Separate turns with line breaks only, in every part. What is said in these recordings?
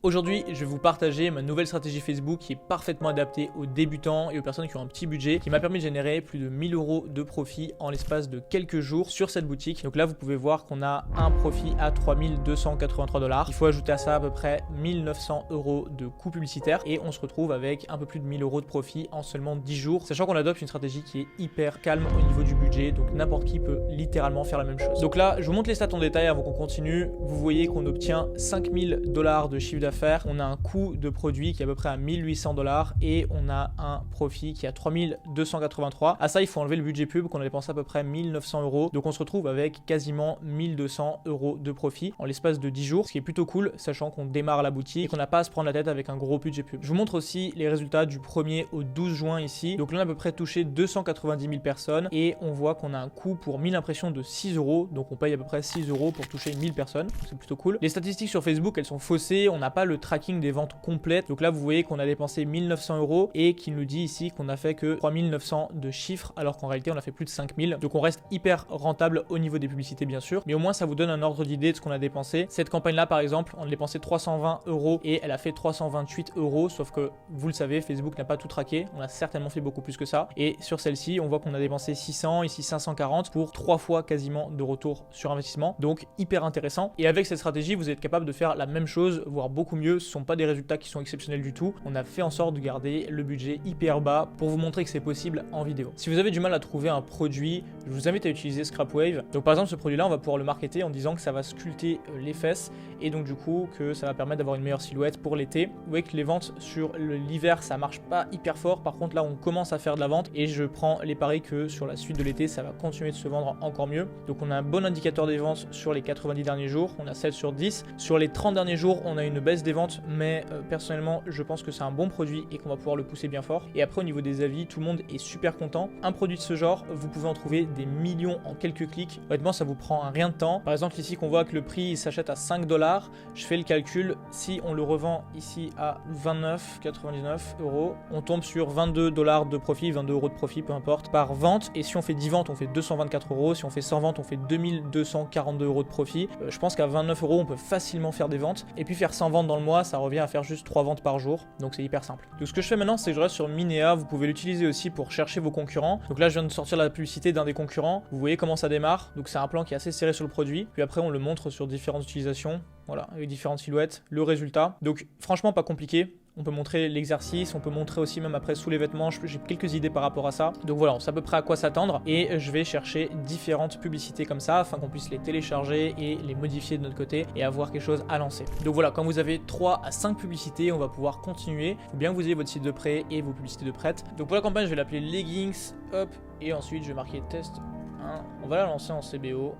Aujourd'hui, je vais vous partager ma nouvelle stratégie Facebook qui est parfaitement adaptée aux débutants et aux personnes qui ont un petit budget, qui m'a permis de générer plus de 1000 € de profit en l'espace de quelques jours sur cette boutique. Donc là, vous pouvez voir qu'on a un profit à 3283 $. Il faut ajouter à ça à peu près 1900 € de coûts publicitaires et on se retrouve avec un peu plus de 1000 € de profit en seulement 10 jours, sachant qu'on adopte une stratégie qui est hyper calme au niveau du budget, donc n'importe qui peut littéralement faire la même chose. Donc là, je vous montre les stats en détail avant qu'on continue. Vous voyez qu'on obtient 5000 $ de chiffre d'affaires. On a un coût de produit qui est à peu près à 1800 $ et on a un profit qui est à 3283. À ça, il faut enlever le budget pub qu'on a dépensé à peu près 1900 €. Donc on se retrouve avec quasiment 1200 € de profit en l'espace de 10 jours, ce qui est plutôt cool, sachant qu'on démarre la boutique et qu'on n'a pas à se prendre la tête avec un gros budget pub. Je vous montre aussi les résultats du 1er au 12 juin ici. Donc là, on a à peu près touché 290 000 personnes et on voit qu'on a un coût pour 1000 impressions de 6 €. Donc on paye à peu près 6 € pour toucher 1000 personnes. C'est plutôt cool. Les statistiques sur Facebook, elles sont faussées. On n'a pas le tracking des ventes complètes. Donc là, vous voyez qu'on a dépensé 1900 € et qu'il nous dit ici qu'on a fait que 3900 de chiffres, alors qu'en réalité, on a fait plus de 5000. Donc on reste hyper rentable au niveau des publicités, bien sûr. Mais au moins, ça vous donne un ordre d'idée de ce qu'on a dépensé. Cette campagne-là, par exemple, on a dépensé 320 € et elle a fait 328 €. Sauf que, vous le savez, Facebook n'a pas tout traqué. On a certainement fait beaucoup plus que ça. Et sur celle-ci, on voit qu'on a dépensé 600, ici 540 pour 3 fois quasiment de retour sur investissement. Donc hyper intéressant. Et avec cette stratégie, vous êtes capable de faire la même chose, voire beaucoup mieux. Ce sont pas des résultats qui sont exceptionnels du tout. On a fait en sorte de garder le budget hyper bas pour vous montrer que c'est possible en vidéo. Si vous avez du mal à trouver un produit, je vous invite à utiliser Scrapwave. Donc par exemple, ce produit-là, on va pouvoir le marketer en disant que ça va sculpter les fesses et donc du coup que ça va permettre d'avoir une meilleure silhouette pour l'été. Vous voyez que les ventes sur l'hiver, ça marche pas hyper fort. Par contre, là, on commence à faire de la vente et je prends les paris que sur la suite de l'été, ça va continuer de se vendre encore mieux. Donc on a un bon indicateur des ventes sur les 90 derniers jours. On a 7 sur 10. Sur les 30 derniers jours, on a une baisse des ventes, mais personnellement je pense que c'est un bon produit et qu'on va pouvoir le pousser bien fort. Et après, au niveau des avis, tout le monde est super content. Un produit de ce genre, vous pouvez en trouver des millions en quelques clics. Honnêtement, ça vous prend un rien de temps. Par exemple, ici qu'on voit que le prix il s'achète à 5 $, je fais le calcul, si on le revend ici à 29,99 €, on tombe sur 22 $ de profit, 22 € de profit, peu importe, par vente. Et si on fait 10 ventes, on fait 224 €. Si on fait 100 ventes, on fait 2242 € de profit. Je pense qu'à 29 €, on peut facilement faire des ventes. Et puis faire 100 ventes dans le mois, ça revient à faire juste 3 ventes par jour, donc c'est hyper simple. Donc ce que je fais maintenant, c'est que je reste sur Minea. Vous pouvez l'utiliser aussi pour chercher vos concurrents. Donc là, je viens de sortir la publicité d'un des concurrents. Vous voyez comment ça démarre. Donc c'est un plan qui est assez serré sur le produit. Puis après, on le montre sur différentes utilisations. Voilà, avec différentes silhouettes, le résultat. Donc franchement, pas compliqué. On peut montrer l'exercice, on peut montrer aussi même après sous les vêtements, j'ai quelques idées par rapport à ça. Donc voilà, on sait à peu près à quoi s'attendre et je vais chercher différentes publicités comme ça afin qu'on puisse les télécharger et les modifier de notre côté et avoir quelque chose à lancer. Donc voilà, quand vous avez 3 à 5 publicités, on va pouvoir continuer. Il faut bien que vous ayez votre site de prêt et vos publicités de prête. Donc pour la campagne, je vais l'appeler Leggings, hop, et ensuite je vais marquer test 1. On va la lancer en CBO.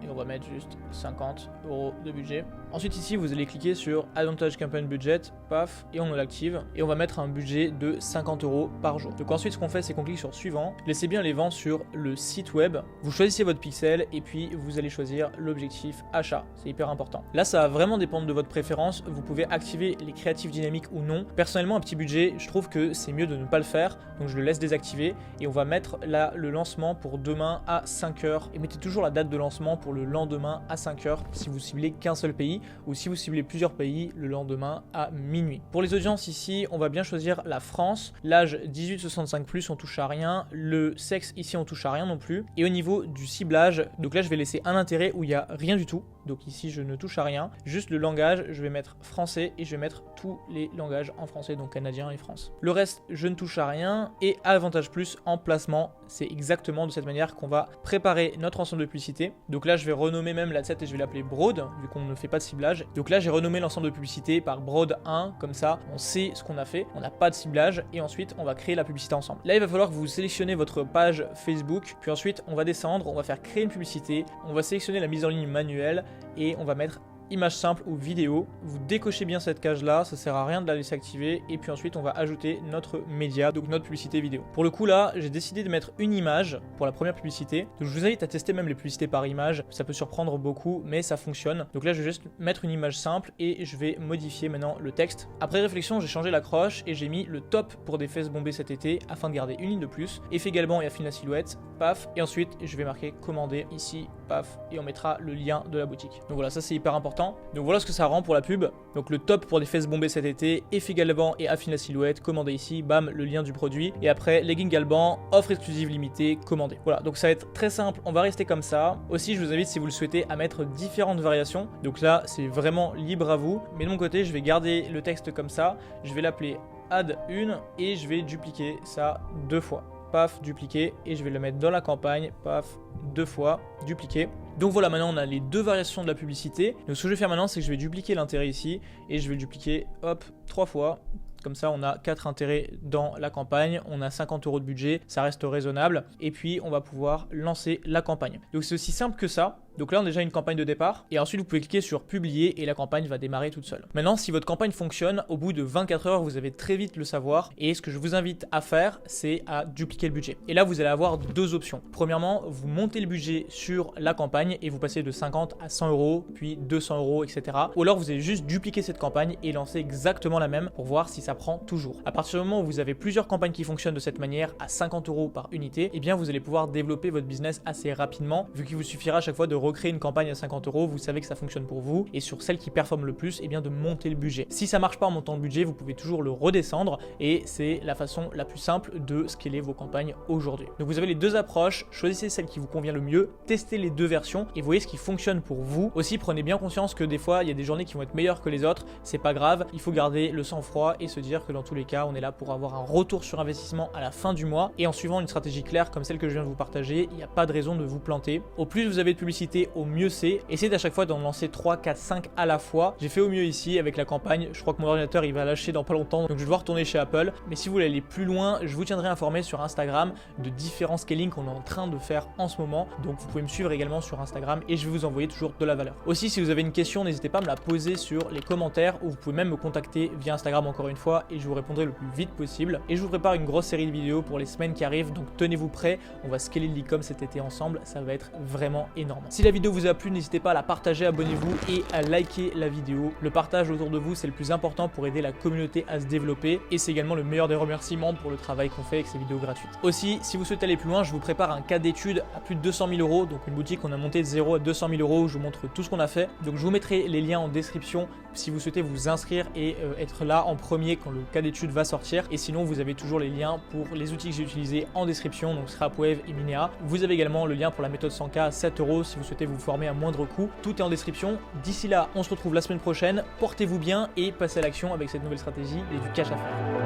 Et on va mettre juste 50 € de budget. Ensuite ici, vous allez cliquer sur Advantage Campaign Budget, paf, et on l'active. Et on va mettre un budget de 50 € par jour. Donc ensuite, ce qu'on fait, c'est qu'on clique sur Suivant. Laissez bien les ventes sur le site web. Vous choisissez votre pixel et puis vous allez choisir l'objectif achat. C'est hyper important. Là, ça va vraiment dépendre de votre préférence. Vous pouvez activer les créatifs dynamiques ou non. Personnellement, un petit budget, je trouve que c'est mieux de ne pas le faire. Donc je le laisse désactiver. Et on va mettre là le lancement pour demain à 5 h. Et mettez toujours la date de lancement pour le lendemain à 5 h si vous ciblez qu'un seul pays ou si vous ciblez plusieurs pays le lendemain à minuit. Pour les audiences ici, on va bien choisir la France. L'âge 18-65+, on touche à rien. Le sexe ici, on touche à rien non plus. Et au niveau du ciblage, donc là je vais laisser un intérêt où il n'y a rien du tout. Donc ici je ne touche à rien. Juste le langage, je vais mettre français et je vais mettre tous les langages en français, donc canadien et France. Le reste, je ne touche à rien. Et Avantage Plus en placement, c'est exactement de cette manière qu'on va préparer notre ensemble de publicité. Donc là je vais renommer même l'adset et je vais l'appeler Broad, vu qu'on ne fait pas de ciblage. Donc là j'ai renommé l'ensemble de publicité par Broad 1, comme ça on sait ce qu'on a fait, on n'a pas de ciblage et ensuite on va créer la publicité ensemble. Là il va falloir que vous sélectionnez votre page Facebook, puis ensuite on va descendre, on va faire créer une publicité, on va sélectionner la mise en ligne manuelle et on va mettre image simple ou vidéo. Vous décochez bien cette cage là, ça sert à rien de la laisser activer et puis ensuite on va ajouter notre média, donc notre publicité vidéo. Pour le coup là, j'ai décidé de mettre une image pour la première publicité. Donc je vous invite à tester même les publicités par image, ça peut surprendre beaucoup mais ça fonctionne. Donc là je vais juste mettre une image simple et je vais modifier maintenant le texte. Après réflexion, j'ai changé l'accroche et j'ai mis le top pour des fesses bombées cet été afin de garder une ligne de plus. Effet également et affine la silhouette, paf, et ensuite je vais marquer commander ici, paf, et on mettra le lien de la boutique. Donc voilà, ça c'est hyper important temps. Donc voilà ce que ça rend pour la pub. Donc le top pour des fesses bombées cet été, effet galbant et affine la silhouette, commandez ici, bam, le lien du produit. Et après, legging galbant, offre exclusive limitée, commandez. Voilà, donc ça va être très simple, on va rester comme ça. Aussi, je vous invite, si vous le souhaitez, à mettre différentes variations. Donc là, c'est vraiment libre à vous. Mais de mon côté, je vais garder le texte comme ça. Je vais l'appeler add 1 et je vais dupliquer ça 2 fois. Paf, dupliquer, et je vais le mettre dans la campagne, paf, 2 fois, dupliquer. Donc voilà, maintenant on a les 2 variations de la publicité. Donc ce que je vais faire maintenant, c'est que je vais dupliquer l'intérêt ici, et je vais le dupliquer, hop, 3 fois. Comme ça, on a 4 intérêts dans la campagne, on a 50 € de budget, ça reste raisonnable. Et puis, on va pouvoir lancer la campagne. Donc c'est aussi simple que ça. Donc là, on a déjà une campagne de départ. Et ensuite, vous pouvez cliquer sur publier et la campagne va démarrer toute seule. Maintenant, si votre campagne fonctionne, au bout de 24 heures, vous allez très vite le savoir. Et ce que je vous invite à faire, c'est à dupliquer le budget. Et là, vous allez avoir 2 options. Premièrement, vous montez le budget sur la campagne et vous passez de 50 à 100 €, puis 200 €, etc. Ou alors, vous allez juste dupliquer cette campagne et lancer exactement la même pour voir si ça prend toujours. À partir du moment où vous avez plusieurs campagnes qui fonctionnent de cette manière à 50 € par unité, eh bien, vous allez pouvoir développer votre business assez rapidement, vu qu'il vous suffira à chaque fois de recréer une campagne à 50 €, vous savez que ça fonctionne pour vous, et sur celle qui performe le plus, eh bien de monter le budget. Si ça marche pas en montant le budget, vous pouvez toujours le redescendre, et c'est la façon la plus simple de scaler vos campagnes aujourd'hui. Donc vous avez les 2 approches, choisissez celle qui vous convient le mieux, testez les 2 versions et voyez ce qui fonctionne pour vous. Aussi, prenez bien conscience que des fois, il y a des journées qui vont être meilleures que les autres, c'est pas grave, il faut garder le sang-froid et se dire que dans tous les cas, on est là pour avoir un retour sur investissement à la fin du mois, et en suivant une stratégie claire comme celle que je viens de vous partager, il n'y a pas de raison de vous planter. Au plus vous avez de publicité, au mieux c'est. Essayez à chaque fois d'en lancer 3, 4, 5 à la fois. J'ai fait au mieux ici avec la campagne. Je crois que mon ordinateur il va lâcher dans pas longtemps, donc je vais devoir retourner chez Apple. Mais si vous voulez aller plus loin, je vous tiendrai informé sur Instagram de différents scaling qu'on est en train de faire en ce moment. Donc vous pouvez me suivre également sur Instagram et je vais vous envoyer toujours de la valeur. Aussi, si vous avez une question, n'hésitez pas à me la poser sur les commentaires, ou vous pouvez même me contacter via Instagram encore une fois et je vous répondrai le plus vite possible. Et je vous prépare une grosse série de vidéos pour les semaines qui arrivent, donc tenez-vous prêts. On va scaler le e-com cet été ensemble, ça va être vraiment énorme. Si la vidéo vous a plu, n'hésitez pas à la partager, abonnez-vous et à liker la vidéo. Le partage autour de vous, c'est le plus important pour aider la communauté à se développer, et c'est également le meilleur des remerciements pour le travail qu'on fait avec ces vidéos gratuites. Aussi, si vous souhaitez aller plus loin, je vous prépare un cas d'étude à plus de 200 000 €, donc une boutique qu'on a montée de 0 à 200 000 €, où je vous montre tout ce qu'on a fait. Donc je vous mettrai les liens en description si vous souhaitez vous inscrire et être là en premier quand le cas d'étude va sortir. Et sinon, vous avez toujours les liens pour les outils que j'ai utilisés en description, donc ScrapWave et Minea. Vous avez également le lien pour la méthode 100K à 7 € si vous souhaitez vous former à moindre coût. Tout est en description. D'ici là, on se retrouve la semaine prochaine. Portez-vous bien et passez à l'action avec cette nouvelle stratégie et du cash à faire.